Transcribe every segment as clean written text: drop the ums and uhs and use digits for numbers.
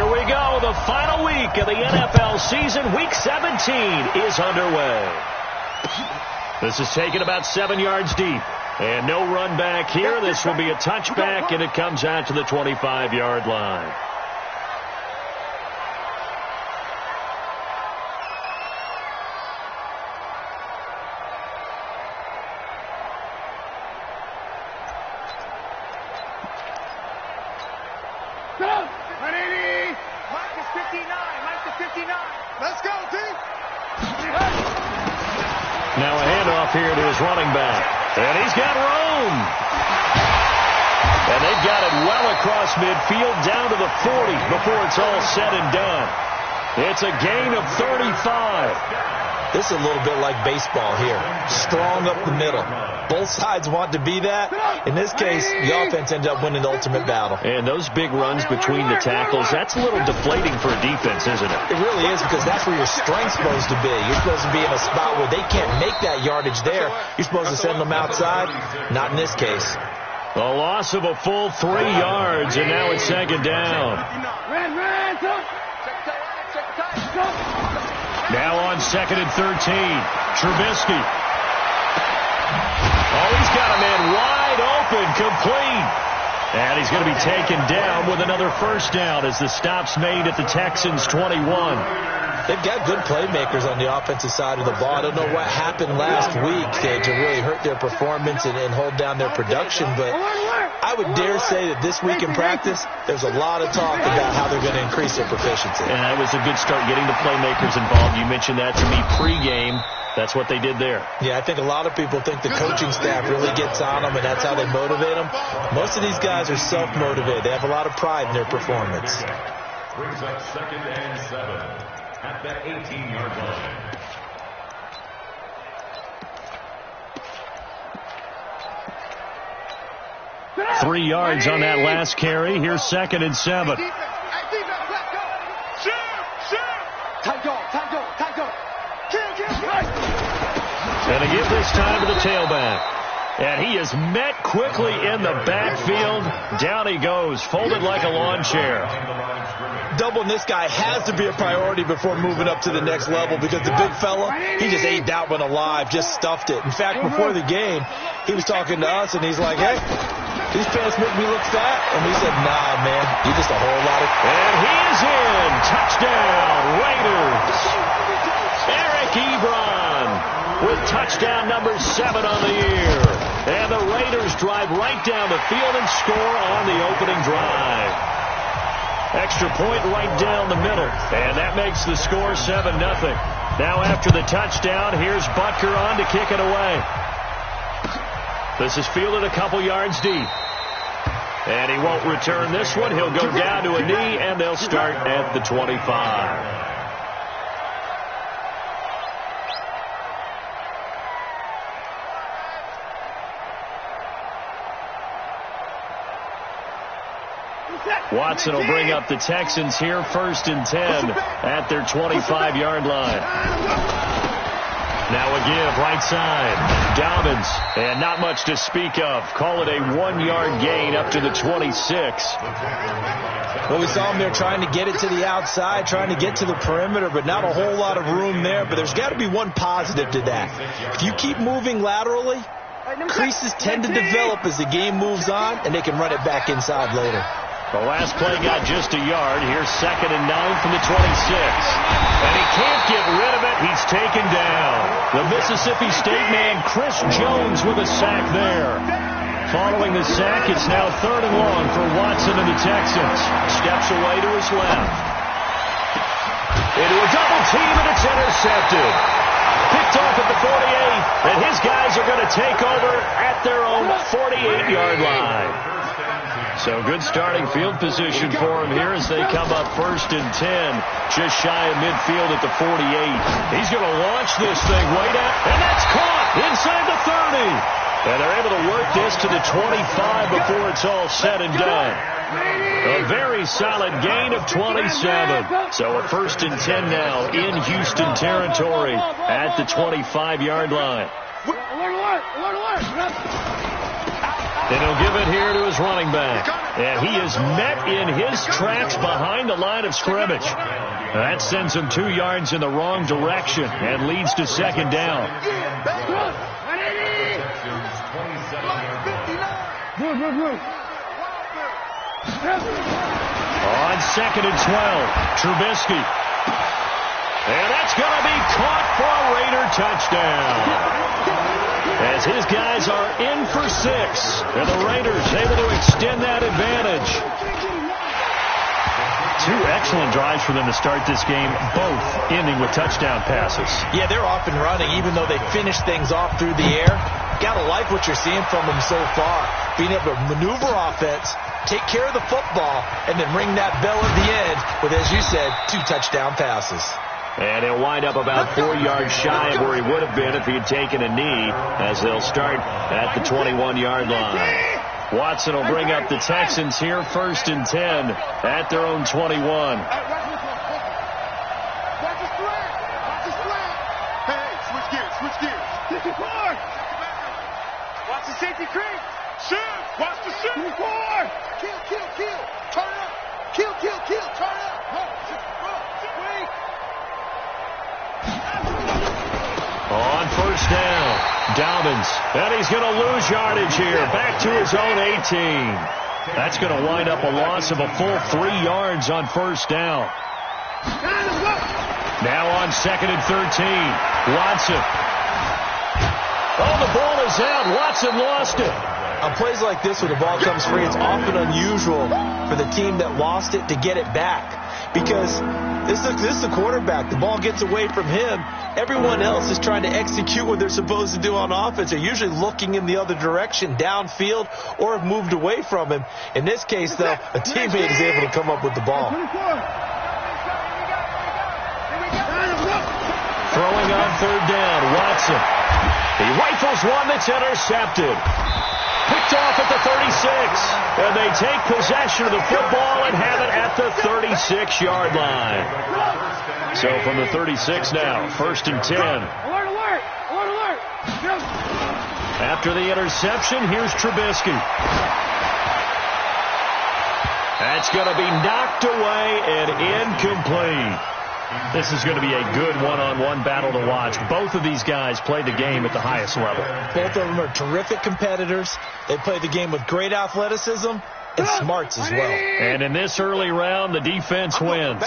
Here we go. The final week of the NFL season. Week 17 is underway. This is taken about 7 yards deep. And no run back here. This will be a touchback, and it comes out to the 25-yard line. Now a handoff here to his running back. And he's got room. And they've got it well across midfield down to the 40 before it's all said and done. It's a gain of 35. This is a little bit like baseball here. Strong up the middle. Both sides want to be that. In this case, the offense ended up winning the ultimate battle. And those big runs between the tackles, that's a little deflating for a defense, isn't it? It really is, because that's where your strength's supposed to be. You're supposed to be in a spot where they can't make that yardage there. You're supposed to send them outside. Not in this case. A loss of a full 3 yards, and now it's second down. Now on 2nd and 13. Trubisky. Oh, he's got a man wide open, complete. And he's going to be taken down with another first down as the stop's made at the Texans' 21. They've got good playmakers on the offensive side of the ball. I don't know what happened last week to really hurt their performance and hold down their production, but I would dare say that this week in practice, there's a lot of talk about how they're going to increase their proficiency. And that was a good start, getting the playmakers involved. You mentioned that to me pregame. That's what they did there. Yeah, I think a lot of people think the coaching staff really gets on them, and that's how they motivate them. Most of these guys are self-motivated. They have a lot of pride in their performance. Brings up 2nd and 7 at the 18-yard line. Three yards on that last carry. Here's 2nd and 7. And to give this time to the tailback. And he is met quickly in the backfield. Down he goes, folded like a lawn chair. Doubling this guy has to be a priority before moving up to the next level, because the big fella, he just ate that one alive, just stuffed it. In fact, before the game, he was talking to us, and he's like, hey, these pants make me look fat. And we said, nah, man, you're just a whole lot of... And he is in. Touchdown, Raiders. Eric Ebron with touchdown number 7 on the year. And the Raiders drive right down the field and score on the opening drive. Extra point right down the middle. And that makes the score 7-0. Now after the touchdown, here's Butker on to kick it away. This is fielded a couple yards deep. And he won't return this one. He'll go down to a knee, and they'll start at the 25. Watson will bring up the Texans here, 1st and 10 at their 25-yard line. Now a give, right side. Dobbins, and not much to speak of. Call it a 1-yard gain up to the 26. Well, we saw him there trying to get it to the outside, trying to get to the perimeter, but not a whole lot of room there. But there's got to be one positive to that. If you keep moving laterally, creases tend to develop as the game moves on, and they can run it back inside later. The last play got just a yard. Here's 2nd and 9 from the 26. And he can't get rid of it. He's taken down. The Mississippi State man, Chris Jones, with a sack there. Following the sack, it's now 3rd and long for Watson and the Texans. Steps away to his left. Into a double team, and it's intercepted. Picked off at the 48, and his guys are going to take over at their own 48-yard line. So good starting field position for him here as they come up 1st and 10, just shy of midfield at the 48. He's going to launch this thing way down, and that's caught inside the 30. And they're able to work this to the 25 before it's all said and done. A very solid gain of 27. So a 1st and 10 now in Houston territory at the 25-yard line. And he'll give it here to his running back. And he is met in his tracks behind the line of scrimmage. That sends him 2 yards in the wrong direction and leads to second down. On second and 12, Trubisky. And that's going to be caught for a Raider touchdown. As his guys are in for 6. And the Raiders able to extend that advantage. 2 excellent drives for them to start this game, both ending with touchdown passes. Yeah, they're off and running, even though they finished things off through the air. Gotta like what you're seeing from them so far. Being able to maneuver offense, take care of the football, and then ring that bell at the end with, as you said, 2 touchdown passes. And he'll wind up about 4 yards shy of where he would have been if he had taken a knee, as they'll start at the 21-yard line. Watson will bring up the Texans here, 1st and 10 at their own 21. Watch the safety creep. Shoot. Watch the shoot. Kill. Turn up. Kill. Turn up. On 1st down, Dobbins. And he's going to lose yardage here. Back to his own 18. That's going to wind up a loss of a full 3 yards on 1st down. Now on 2nd and 13, Watson. Oh, the ball is out. Watson lost it. On plays like this where the ball comes free, it's often unusual for the team that lost it to get it back. Because this is the quarterback. The ball gets away from him. Everyone else is trying to execute what they're supposed to do on offense. They're usually looking in the other direction, downfield, or have moved away from him. In this case, though, a teammate is able to come up with the ball. Throwing on 3rd down, Watson. He rifles one that's intercepted. Picked off at the 36. And they take possession of the football and have it at the 36-yard line. So from the 36 now, 1st and 10. Alert. After the interception, here's Trubisky. That's going to be knocked away and incomplete. This is going to be a good one-on-one battle to watch. Both of these guys played the game at the highest level. Both of them are terrific competitors. They play the game with great athleticism and smarts as well. And in this early round, the defense wins.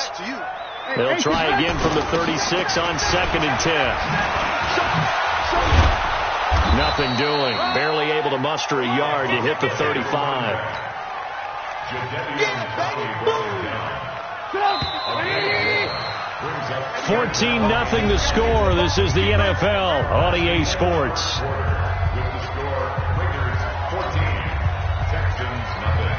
They'll try again from the 36 on 2nd and 10. Nothing doing. Barely able to muster a yard to hit the 35. 14-0 the score. This is the NFL on EA Sports. With the score, Raiders 14, Texans nothing.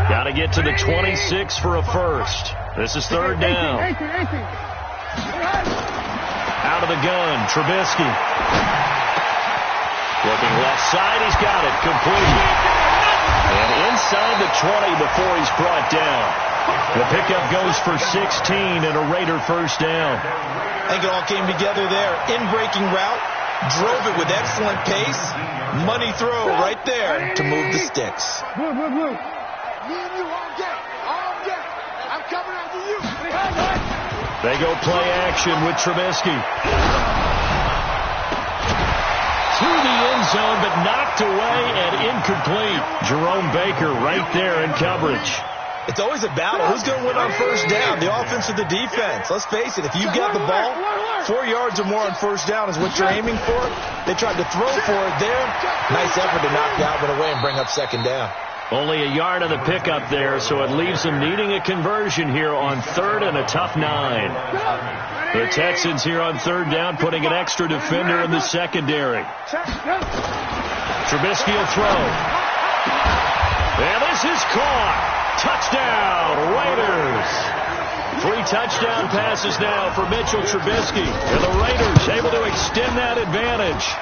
Got to get to the 26 for a first. This is 3rd down. Out of the gun, Trubisky. Looking left side, he's got it, complete. And inside the 20 before he's brought down. The pickup goes for 16 and a Raider 1st down. I think it all came together there. In-breaking route, drove it with excellent pace. Money throw right there to move the sticks. Me and you all day. I'm coming after you. They go play action with Trubisky. Through the end zone, but knocked away and incomplete. Jerome Baker right there in coverage. It's always a battle. Who's going to win on 1st down, the offense or the defense? Let's face it, if you got the ball, 4 yards or more on 1st down is what you're aiming for. They tried to throw for it there. Nice effort to knock that one away and bring up 2nd down. Only a yard on the pickup there, so it leaves them needing a conversion here on 3rd and a tough 9. The Texans here on 3rd down, putting an extra defender in the secondary. Trubisky will throw. And this is caught. Touchdown, Raiders. 3 touchdown passes now for Mitchell Trubisky. And the Raiders able to extend that advantage.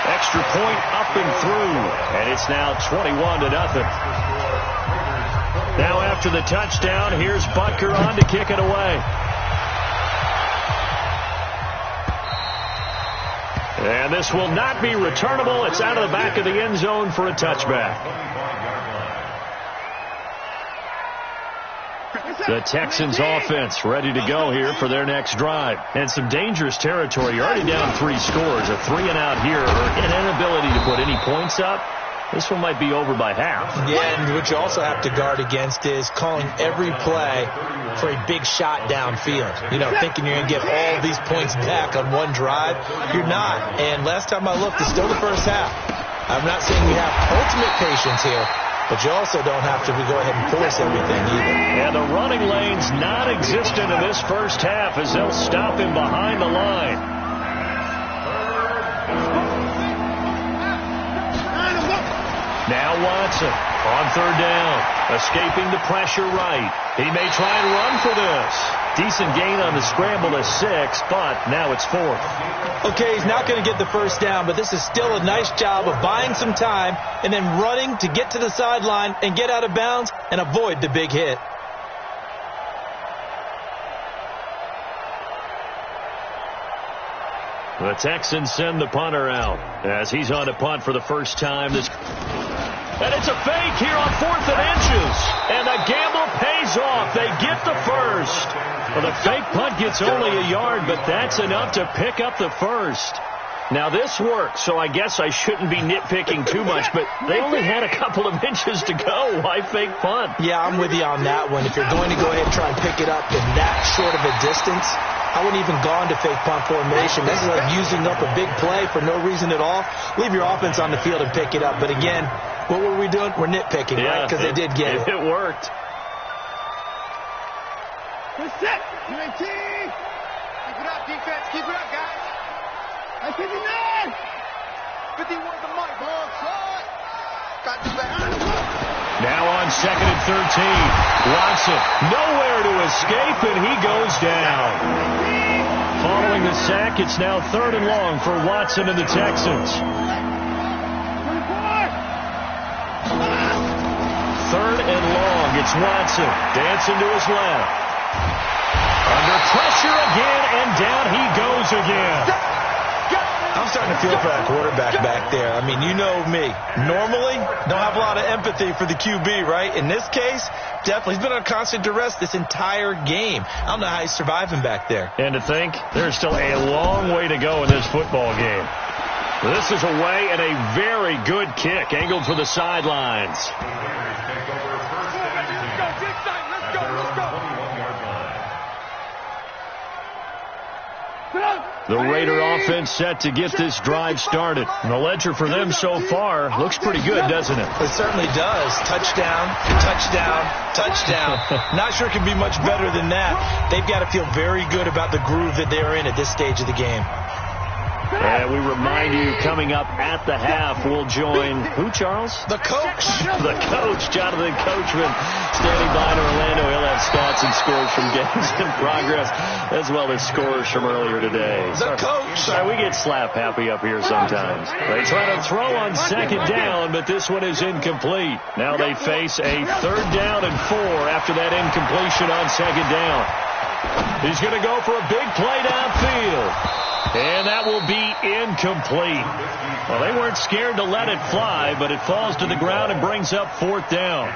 Extra point up and through. And it's now 21-0. Now after the touchdown, here's Butker on to kick it away. And this will not be returnable. It's out of the back of the end zone for a touchback. The Texans offense ready to go here for their next drive. And some dangerous territory. You're already down 3 scores. A 3-and-out here, or an inability to put any points up. This one might be over by half. Yeah, and what you also have to guard against is calling every play for a big shot downfield. You know, thinking you're going to get all these points back on one drive. You're not. And last time I looked, it's still the first half. I'm not saying we have ultimate patience here, but you also don't have to go ahead and force everything either. And the running lane's non-existent in this first half as they'll stop him behind the line. Now Watson on 3rd down, escaping the pressure right. He may try and run for this. Decent gain on the scramble to 6, but now it's 4th. Okay, he's not going to get the first down, but this is still a nice job of buying some time and then running to get to the sideline and get out of bounds and avoid the big hit. The Texans send the punter out as he's on to punt for the first time. And it's a fake here on 4th and inches. And the gamble pays off. They get the first. Well, the fake punt gets only a yard, but that's enough to pick up the first. Now, this works, so I guess I shouldn't be nitpicking too much, but they only had a couple of inches to go. Why fake punt? Yeah, I'm with you on that one. If you're going to go ahead and try and pick it up in that short of a distance, I wouldn't even gone to fake punt formation. This is like using up a big play for no reason at all. Leave your offense on the field and pick it up. But again, what were we doing? We're nitpicking, right? Because they did get it. It worked. Good set. UAT. Keep it up, defense. Keep it up, guys. That's 59. 51 the mic. Ball shot. Got the back. Now on 2nd and 13. Watson nowhere to escape, and he goes down. Following the sack, it's now 3rd and long for Watson and the Texans. 3rd and long. It's Watson dancing to his left. Under pressure again, and down he goes again. I'm starting to feel for that quarterback back there. I mean, you know me. Normally, don't have a lot of empathy for the QB, right? In this case, definitely. He's been on constant duress this entire game. I don't know how he's surviving back there. And to think, there's still a long way to go in this football game. This is away and a very good kick, angled for the sidelines. The Raider offense set to get this drive started. And the ledger for them so far looks pretty good, doesn't it? It certainly does. Touchdown, touchdown, touchdown. Not sure it can be much better than that. They've got to feel very good about the groove that they're in at this stage of the game. And we remind you, coming up at the half, we'll join who, Charles? The coach. The coach, Jonathan Coachman, standing by in Orlando. He'll have stats and scores from games in progress, as well as scores from earlier today. The coach. Sorry, we get slap happy up here sometimes. They try to throw on 2nd down, but this one is incomplete. Now they face a 3rd down and 4 after that incompletion on 2nd down. He's going to go for a big play downfield. And that will be incomplete. Well, they weren't scared to let it fly, but it falls to the ground and brings up 4th down.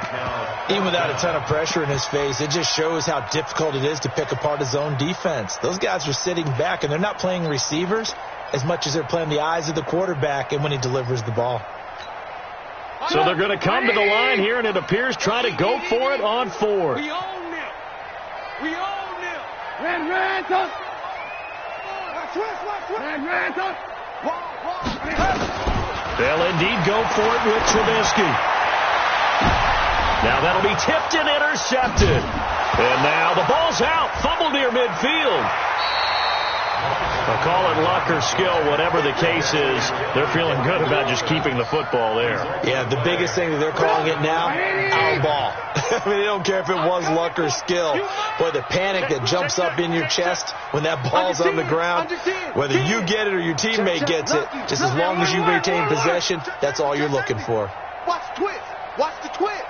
Even without a ton of pressure in his face, it just shows how difficult it is to pick apart his own defense. Those guys are sitting back, and they're not playing receivers as much as they're playing the eyes of the quarterback and when he delivers the ball. So they're going to come to the line here, and it appears try to go for it on 4th. We own them. We own them. Red, touch. They'll indeed go for it with Trubisky. Now that'll be tipped and intercepted. And now the ball's out. Fumble near midfield. They'll call it luck or skill, whatever the case is. They're feeling good about just keeping the football there. Yeah, the biggest thing that they're calling it now, our ball. I mean, they don't care if it was luck or skill. Boy, the panic that jumps up in your chest when that ball's on the ground, whether you get it or your teammate gets it, just as long as you retain possession, that's all you're looking for. Watch the twist. Watch the twist.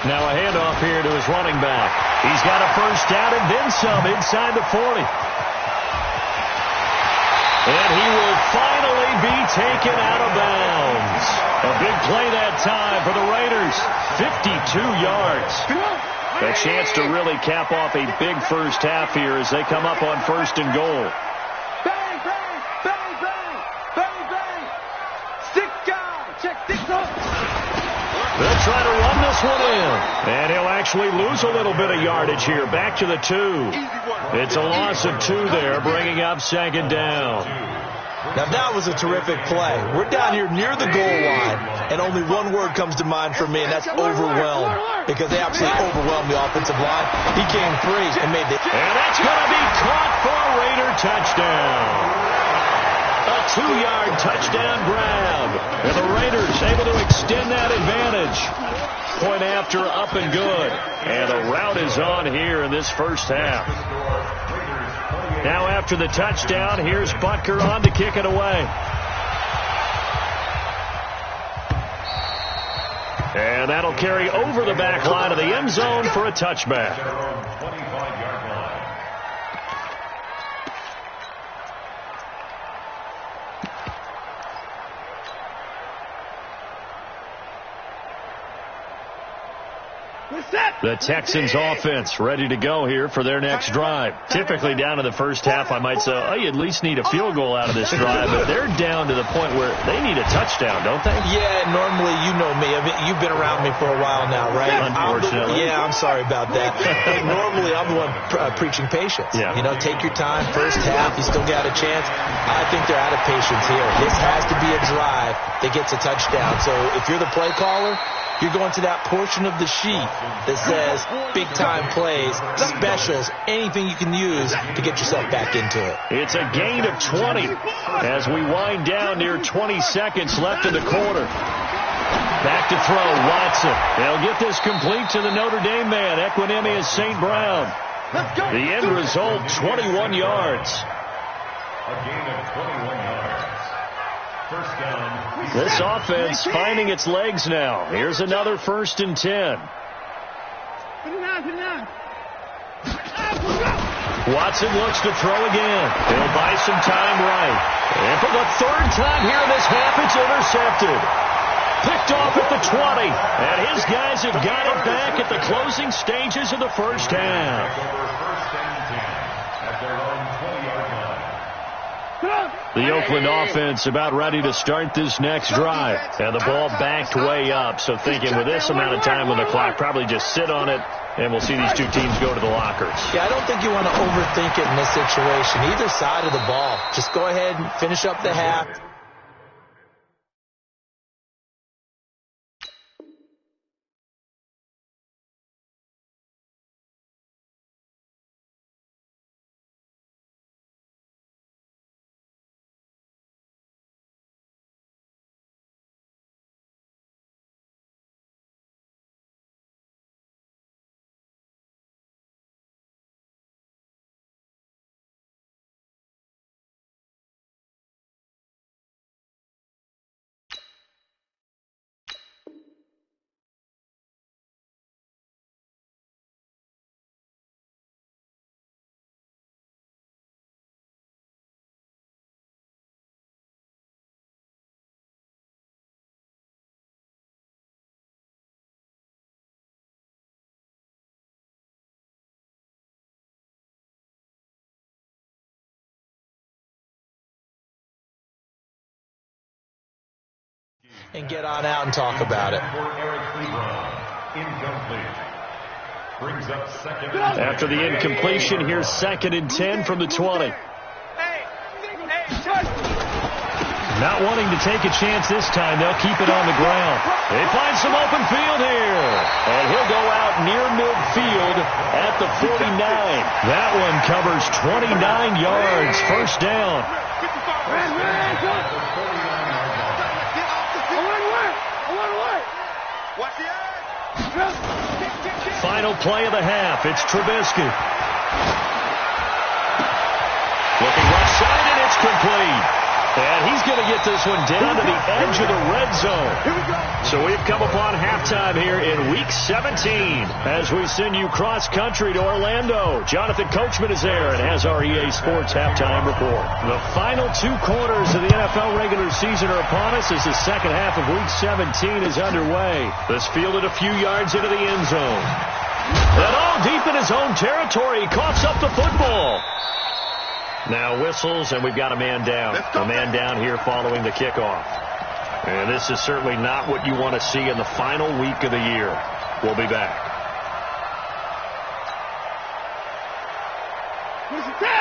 Now a handoff here to his running back. He's got a first down and then some inside the 40. And he will finally be taken out of bounds. A big play that time for the Raiders. 52 yards. A chance to really cap off a big first half here as they come up on 1st and goal. Bang, bang, bang, bang, bang, bang. 6 guys. Check 6 up. They'll try to run this one in. And he'll actually lose a little bit of yardage here. Back to the 2. It's a loss of 2 there, bringing up 2nd down. Now, that was a terrific play. We're down here near the goal line, and only one word comes to mind for me, and that's overwhelmed, because they absolutely overwhelmed the offensive line. He came free and made the... And that's going to be caught for a Raider touchdown. A 2-yard touchdown grab. And the Raiders able to extend that advantage. Point after, up and good. And the route is on here in this first half. Now after the touchdown, here's Butker on to kick it away. And that'll carry over the back line of the end zone for a touchback. The Texans offense ready to go here for their next drive. Typically down to the first half, I might say, oh, you at least need a field goal out of this drive. But they're down to the point where they need a touchdown, don't they? Yeah, normally, you know me. I mean, you've been around me for a while now, right? Unfortunately. I'm sorry about that. Hey, normally, I'm the one preaching patience. Yeah. You know, take your time. First half, you still got a chance. I think they're out of patience here. This has to be a drive that gets a touchdown. So if you're the play caller, you're going to that portion of the sheet that says big-time plays, specials, anything you can use to get yourself back into it. It's a gain of 20 as we wind down near 20 seconds left in the quarter. Back to throw, Watson. They'll get this complete to the Notre Dame man, Equinemius St. Brown. The end result, 21 yards. A gain of 21 yards. First down. This offense finding its legs now. Here's another 1st and 10. Watson looks to throw again. He'll buy some time right. And for the 3rd time here in this half, it's intercepted. Picked off at the 20. And his guys have got it back at the closing stages of the first half. Over 1st and 10 at their own 20-yard line. The Oakland offense about ready to start this next drive. And the ball backed way up. So thinking with this amount of time on the clock, probably just sit on it, and we'll see these two teams go to the lockers. Yeah, I don't think you want to overthink it in this situation. Either side of the ball. Just go ahead and finish up the half. And get on out and talk about it. After the incompletion, here's 2nd and 10 from the 20. Not wanting to take a chance this time, they'll keep it on the ground. They find some open field here. And he'll go out near midfield at the 49. That one covers 29 yards. First down. Final play of the half. It's Trubisky. Looking left side, and it's complete. And he's going to get this one down to the edge of the red zone. So we've come upon halftime here in Week 17 as we send you cross-country to Orlando. Jonathan Coachman is there and has our EA Sports halftime report. The final 2 quarters of the NFL regular season are upon us as the second half of Week 17 is underway. This fielded a few yards into the end zone. And all deep in his own territory, coughs up the football. Now whistles, and we've got a man down. A man down here following the kickoff. And this is certainly not what you want to see in the final week of the year. We'll be back.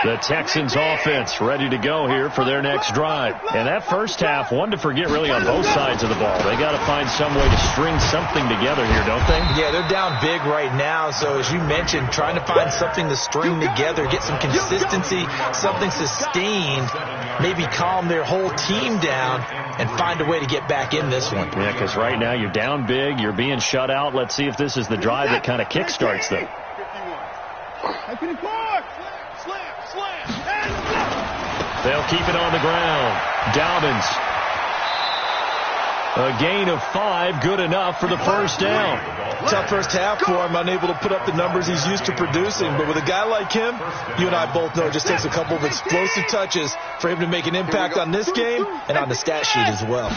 The Texans offense ready to go here for their next drive. And that first half, one to forget really on both sides of the ball. They got to find some way to string something together here, don't they? Yeah, they're down big right now. So as you mentioned, trying to find something to string together, get some consistency, something sustained, maybe calm their whole team down and find a way to get back in this one. Yeah, because right now you're down big, you're being shut out. Let's see if this is the drive that kind of kickstarts them. They'll keep it on the ground. Dobbins. A gain of 5, good enough for the first down. Tough first half for him, unable to put up the numbers he's used to producing. But with a guy like him, you and I both know it just takes a couple of explosive touches for him to make an impact on this game and on the stat sheet as well.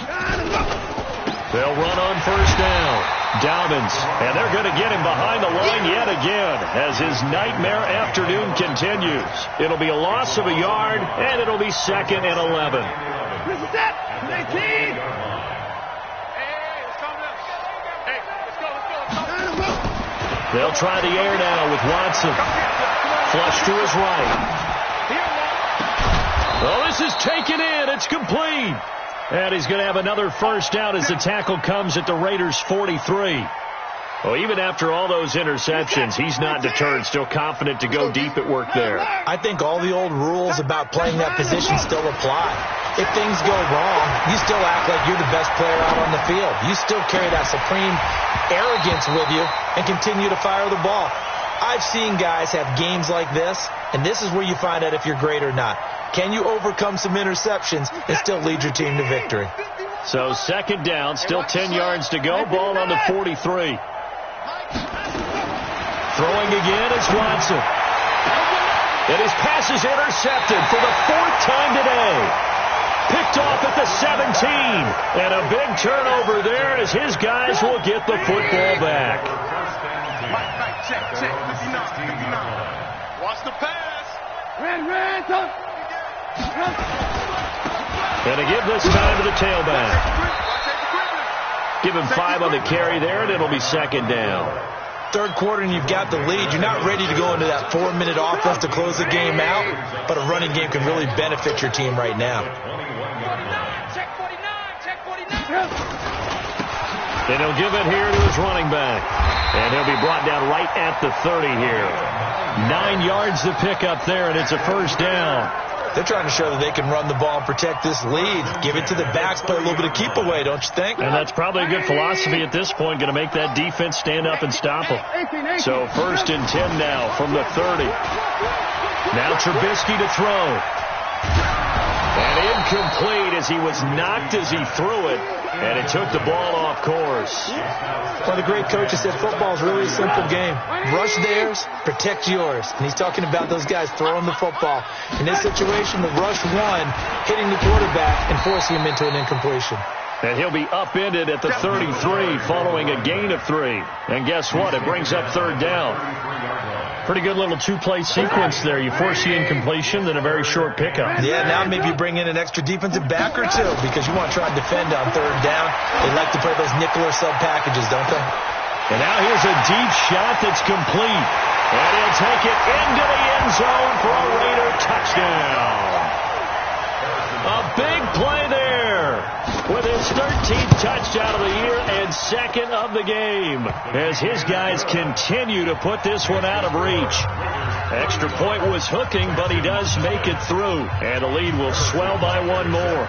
They'll run on first down. Dobbins, and they're going to get him behind the line yet again as his nightmare afternoon continues. It'll be a loss of a yard, and it'll be 2nd and 11. They'll try the air now with Watson. Flush to his right. Oh, this is taken in. It's complete. And he's going to have another first down as the tackle comes at the Raiders' 43. Well, even after all those interceptions, he's not deterred, still confident to go deep at work there. I think all the old rules about playing that position still apply. If things go wrong, you still act like you're the best player out on the field. You still carry that supreme arrogance with you and continue to fire the ball. I've seen guys have games like this, and this is where you find out if you're great or not. Can you overcome some interceptions and still lead your team to victory? So 2nd down, still 10 yards to go. Ball on the 43. Throwing again is Watson. And his pass is intercepted for the 4th time today. Picked off at the 17. And a big turnover there as his guys will get the football back. Check, 59. Watch the pass. Red. And to give this time to the tailback. Give him 5 on the carry there, and it'll be 2nd down. 3rd quarter, and you've got the lead. You're not ready to go into that 4-minute offense to close the game out, but a running game can really benefit your team right now. Check 49. And he'll give it here to his running back. And he'll be brought down right at the 30 here. 9 yards to pick up there, and it's a first down. They're trying to show that they can run the ball and protect this lead. Give it to the backs, play a little bit of keep away, don't you think? And that's probably a good philosophy at this point, going to make that defense stand up and stop them. So 1st and 10 now from the 30. Now Trubisky to throw. And incomplete as he was knocked as he threw it. And it took the ball off course. One of the great coaches said football is really a simple game. Rush theirs, protect yours. And he's talking about those guys throwing the football. In this situation, the rush one, hitting the quarterback and forcing him into an incompletion. And he'll be upended at the 33 following a gain of 3. And guess what? It brings up 3rd down. Pretty good little 2-play sequence there. You force the incompletion, then a very short pickup. Yeah, now maybe you bring in an extra defensive back or two because you want to try and defend on 3rd down. They like to play those nickel or sub packages, don't they? And now here's a deep shot that's complete. And he'll take it into the end zone for a Raider touchdown. A big play there with his 13th touchdown of the year and 2nd of the game as his guys continue to put this one out of reach. Extra point was hooking, but he does make it through, and the lead will swell by 1 more.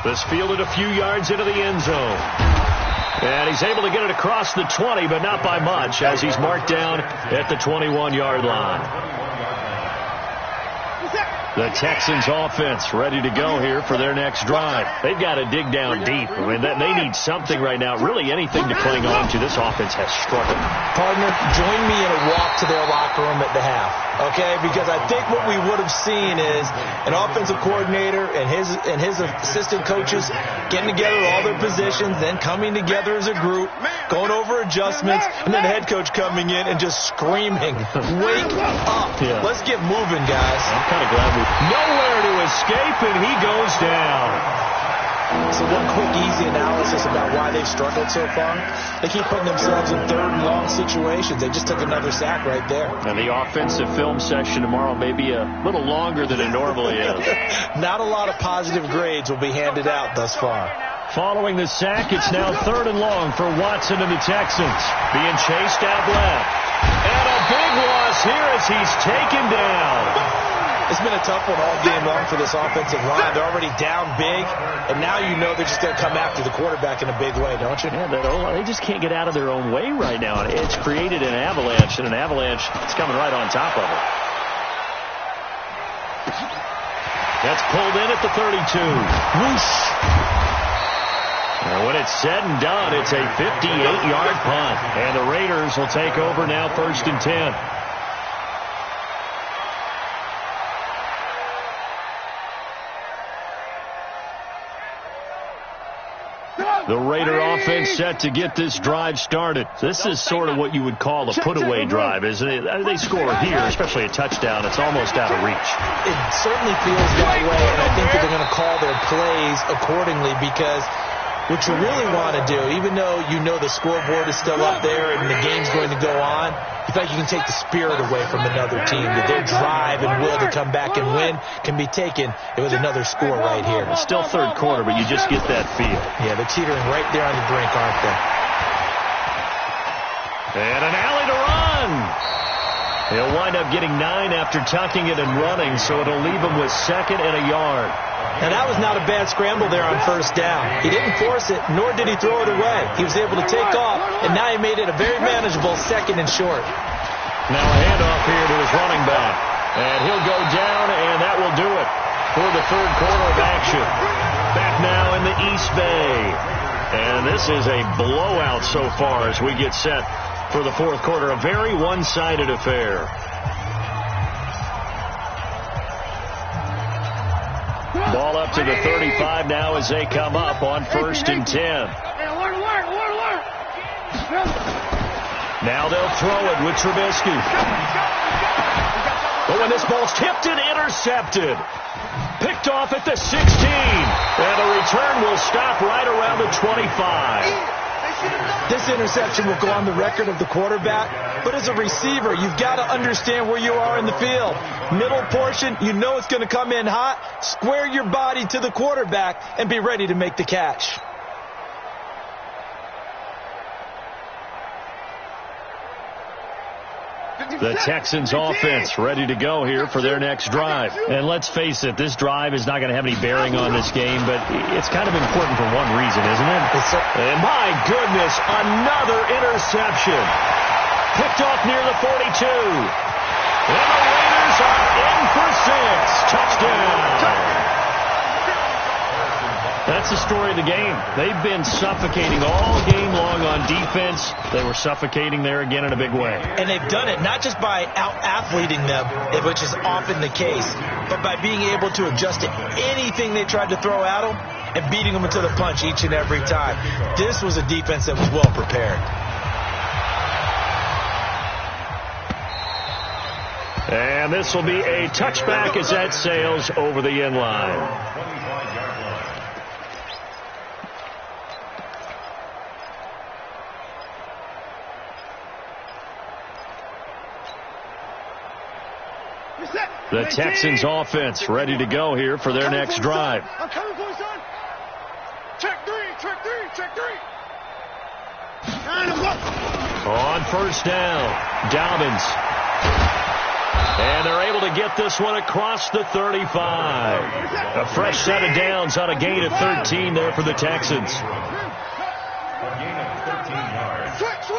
This fielded a few yards into the end zone. And he's able to get it across the 20, but not by much, as he's marked down at the 21-yard line. The Texans offense ready to go here for their next drive. They've got to dig down deep. I mean, they need something right now, really anything to cling on to. This offense has struggled. Partner, join me in a walk to their locker room at the half, okay? Because I think what we would have seen is an offensive coordinator and his assistant coaches getting together all their positions, then coming together as a group, going over adjustments, and then the head coach coming in and just screaming, "Wake up. Yeah. Let's get moving, guys." I'm kind of glad nowhere to escape, and he goes down. So one quick, easy analysis about why they've struggled so far. They keep putting themselves in third and long situations. They just took another sack right there. And the offensive film session tomorrow may be a little longer than it normally is. Not a lot of positive grades will be handed out thus far. Following the sack, it's now 3rd and long for Watson and the Texans. Being chased out left. And a big loss here as he's taken down. It's been a tough one all game long for this offensive line. They're already down big, and now you know they're just going to come after the quarterback in a big way, don't you? Yeah, they just can't get out of their own way right now. It's created an avalanche, and an avalanche is coming right on top of it. That's pulled in at the 32. Whoosh. And when it's said and done, it's a 58-yard punt. And the Raiders will take over now 1st and 10. The Raider offense set to get this drive started. This is sort of what you would call a put-away drive, isn't it? They score here, especially a touchdown. It's almost out of reach. It certainly feels that way, and I think that they're going to call their plays accordingly because what you really want to do, even though you know the scoreboard is still up there and the game's going to go on, you feel like you can take the spirit away from another team, that their drive and will to come back and win can be taken with another score right here. It's still 3rd quarter, but you just get that feel. Yeah, they're teetering right there on the brink, aren't they? And an alley to run. He'll wind up getting 9 after tucking it and running, so it'll leave him with 2nd and a yard. Now, that was not a bad scramble there on 1st down. He didn't force it, nor did he throw it away. He was able to take off, and now he made it a very manageable 2nd and short. Now a handoff here to his running back. And he'll go down, and that will do it for the 3rd quarter of action. Back now in the East Bay. And this is a blowout so far as we get set for the 4th quarter. A very one-sided affair. Ball up to the 35 now as they come up on 1st and 10. Now they'll throw it with Trubisky. But when this ball's tipped and intercepted, picked off at the 16. And the return will stop right around the 25. This interception will go on the record of the quarterback, but as a receiver, you've got to understand where you are in the field. Middle portion, you know it's going to come in hot. Square your body to the quarterback and be ready to make the catch. The Texans offense ready to go here for their next drive. And let's face it, this drive is not going to have any bearing on this game, but it's kind of important for one reason, isn't it? And my goodness, another interception. Picked off near the 42. And the Raiders are in for 6. Touchdown. That's the story of the game. They've been suffocating all game long on defense. They were suffocating there again in a big way. And they've done it not just by out-athleting them, which is often the case, but by being able to adjust to anything they tried to throw at them and beating them into the punch each and every time. This was a defense that was well prepared. And this will be a touchback as that sails over the end line. The Texans offense ready to go here for their next drive. I'm coming for you, son. Check three. On 1st down, Dobbins. And they're able to get this one across the 35. A fresh set of downs on a gain of 13 there for the Texans. A gain of 13 yards. Switch.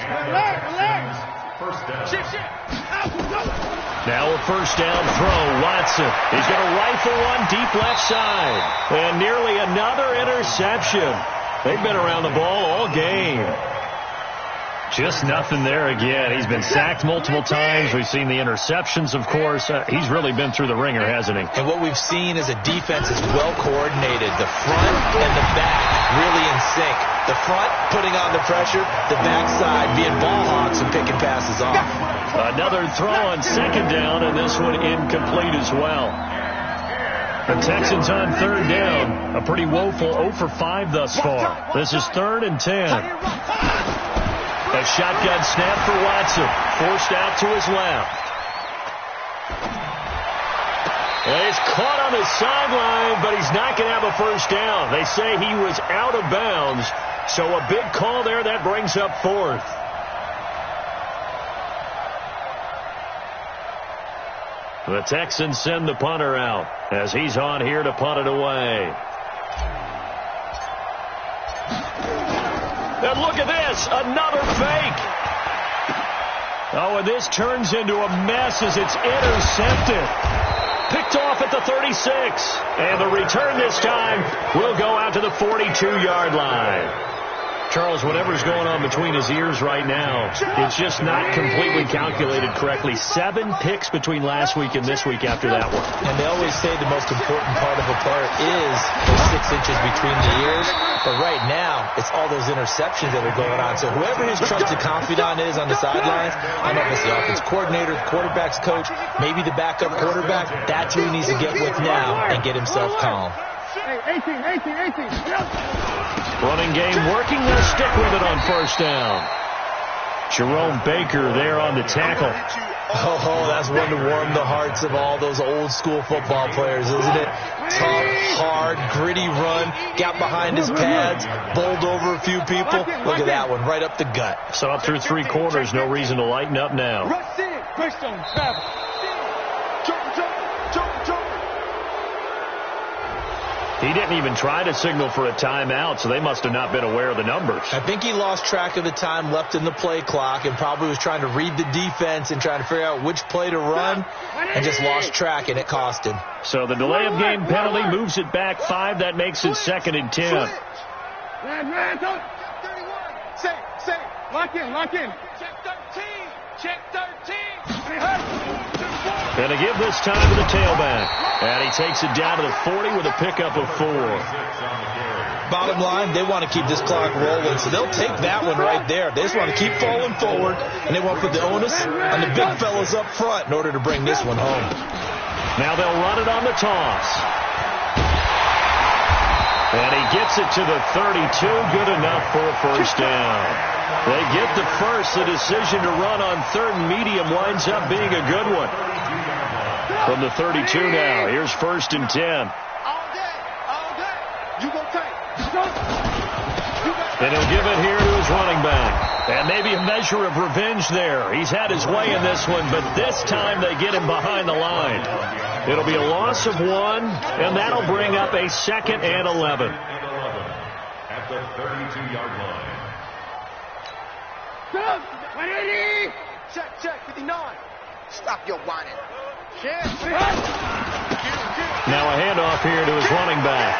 Relax. 1st down. Shift. Out. Now a first down throw. Watson. He's going to rifle one deep left side. And nearly another interception. They've been around the ball all game. Just nothing there again. He's been sacked multiple times. We've seen the interceptions, of course. He's really been through the ringer, hasn't he? And what we've seen is a defense is well coordinated. The front and the back really in sync. The front putting on the pressure, the backside being ball hawks and picking passes off. Another throw on second down, and this one incomplete as well. The Texans on third down. A pretty woeful 0 for 5 thus far. This is 3rd and 10. A shotgun snap for Watson. Forced out to his left. And he's caught on the sideline, but he's not going to have a first down. They say he was out of bounds. So a big call there. That brings up 4th. The Texans send the punter out as he's on here to punt it away. And look at this, another fake. Oh, and this turns into a mess as it's intercepted. Picked off at the 36. And the return this time will go out to the 42-yard line. Charles, whatever's going on between his ears right now, it's just not completely calculated correctly. 7 picks between last week and this week after that one. And they always say the most important part of a player is those 6 inches between the ears. But right now, it's all those interceptions that are going on. So whoever his trusted confidant is on the sidelines, I don't know if it's the offense coordinator, the quarterback's coach, maybe the backup quarterback, that's who he needs to get with now and get himself calm. 18. Running game working. They'll stick with it on first down. Jerome Baker there on the tackle. Oh, that's one to warm the hearts of all those old school football players, isn't it? Tough, hard, gritty run. Got behind his pads, bowled over a few people. Look at that one, right up the gut. So up through 3 quarters, no reason to lighten up now. He didn't even try to signal for a timeout, so they must have not been aware of the numbers. I think he lost track of the time left in the play clock and probably was trying to read the defense and trying to figure out which play to run and just lost track, and it cost him. So the delay of game penalty moves it back 5. That makes it 2nd and 10. Say, lock in. Check 13. Going to give this time to the tailback. And he takes it down to the 40 with a pickup of 4. Bottom line, they want to keep this clock rolling, so they'll take that one right there. They just want to keep falling forward, and they want to put the onus on the big fellas up front in order to bring this one home. Now they'll run it on the toss. And he gets it to the 32. Good enough for a first down. They get the first. The decision to run on 3rd and medium winds up being a good one. From the 32 now. Here's 1st and 10. All day. You go tight. And he'll give it here to his running back. And maybe a measure of revenge there. He's had his way in this one, but this time they get him behind the line. It'll be a loss of 1, and that'll bring up a 2nd and 11. At the 32-yard line. Stop! 180! Check, 59. Stop your whining. Now a handoff here to his running back.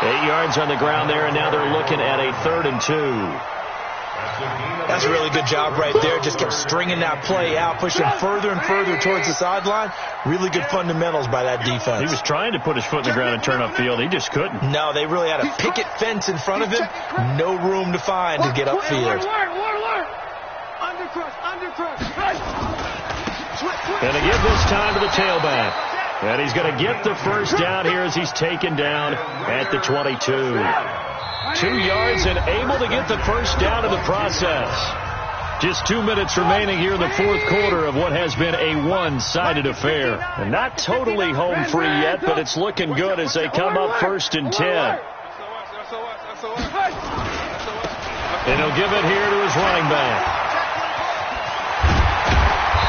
8 yards on the ground there, and now they're looking at a 3rd and 2. That's a really good job right there. Just kept stringing that play out, pushing further and further towards the sideline. Really good fundamentals by that defense. He was trying to put his foot in the ground and turn upfield. He just couldn't. No, they really had a picket fence in front of him. No room to find to get upfield. And to give this time to the tailback. And he's going to get the first down here as he's taken down at the 22. 2 yards and able to get the first down in the process. Just 2 minutes remaining here in the 4th quarter of what has been a one-sided affair. And not totally home free yet, but it's looking good as they come up 1st and 10. And he'll give it here to his running back.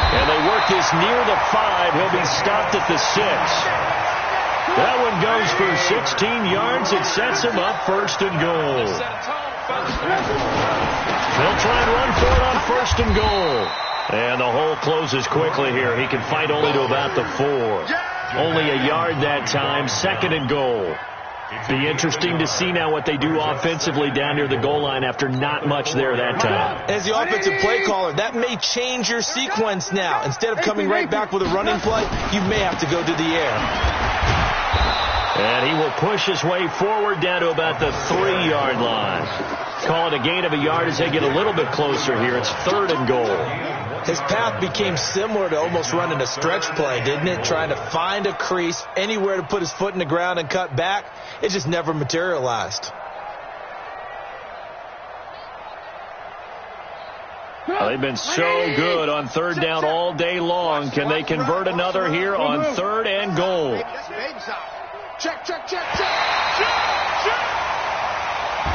And they work this near the 5. He'll be stopped at the 6. That one goes for 16 yards. It sets him up 1st and goal. They'll try and run for it on 1st and goal. And the hole closes quickly here. He can fight only to about the 4. Only a yard that time, 2nd and goal. Be interesting to see now what they do offensively down near the goal line after not much there that time. As the offensive play caller, that may change your sequence now. Instead of coming right back with a running play, you may have to go to the air. And he will push his way forward down to about the 3-yard line. Call it a gain of a yard as they get a little bit closer here. It's 3rd and goal. His path became similar to almost running a stretch play, didn't it? Trying to find a crease, anywhere to put his foot in the ground and cut back. It just never materialized. Well, they've been so good on 3rd down all day long. Can they convert another here on 3rd and goal? Check, check, check, check.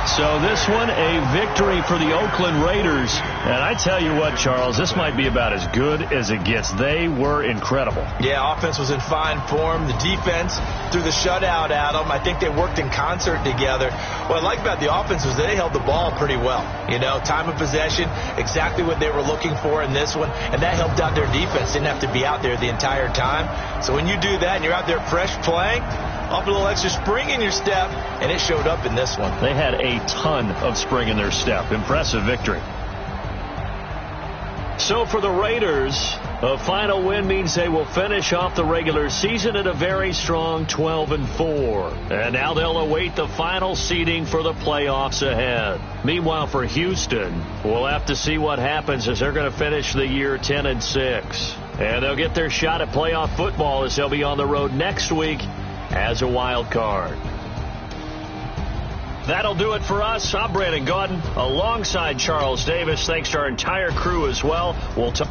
So this one, a victory for the Oakland Raiders. And I tell you what, Charles, this might be about as good as it gets. They were incredible. Yeah, offense was in fine form. The defense threw the shutout at them. I think they worked in concert together. What I like about the offense was they held the ball pretty well. You know, time of possession, exactly what they were looking for in this one. And that helped out their defense. Didn't have to be out there the entire time. So when you do that and you're out there fresh playing, up a little extra spring in your step, and it showed up in this one. They had a ton of spring in their step. Impressive victory. So for the Raiders, a final win means they will finish off the regular season at a very strong 12-4. And now they'll await the final seeding for the playoffs ahead. Meanwhile, for Houston, we'll have to see what happens as they're going to finish the year 10-6. And they'll get their shot at playoff football as they'll be on the road next week as a wild card. That'll do it for us. I'm Brandon Gaudin alongside Charles Davis. Thanks to our entire crew as well. We'll talk.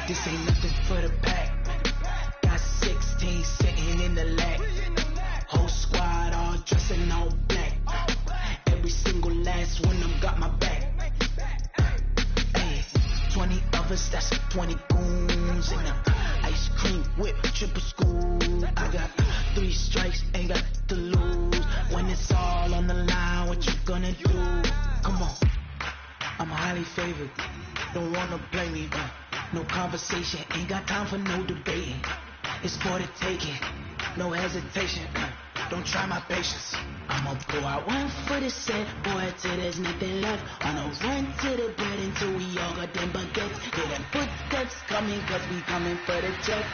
This ain't nothing for the pack. Got 16 sitting in the lap. Whole squad all dressing all black. Every single last one of them got my back. Hey, 20 of us, that's 20 goons. And ice cream whip, triple school. I got 3 strikes, ain't got to lose. When it's all on the line, what you gonna do? Come on, I'm highly favored. Don't wanna blame me, no conversation, ain't got time for no debating. It's for the taking, no hesitation. Don't try my patience. I'ma pull out one for the set, boy, till there's nothing left. On a run to the bread until we all got them baguettes. Hear them footsteps coming, cause we coming for the check.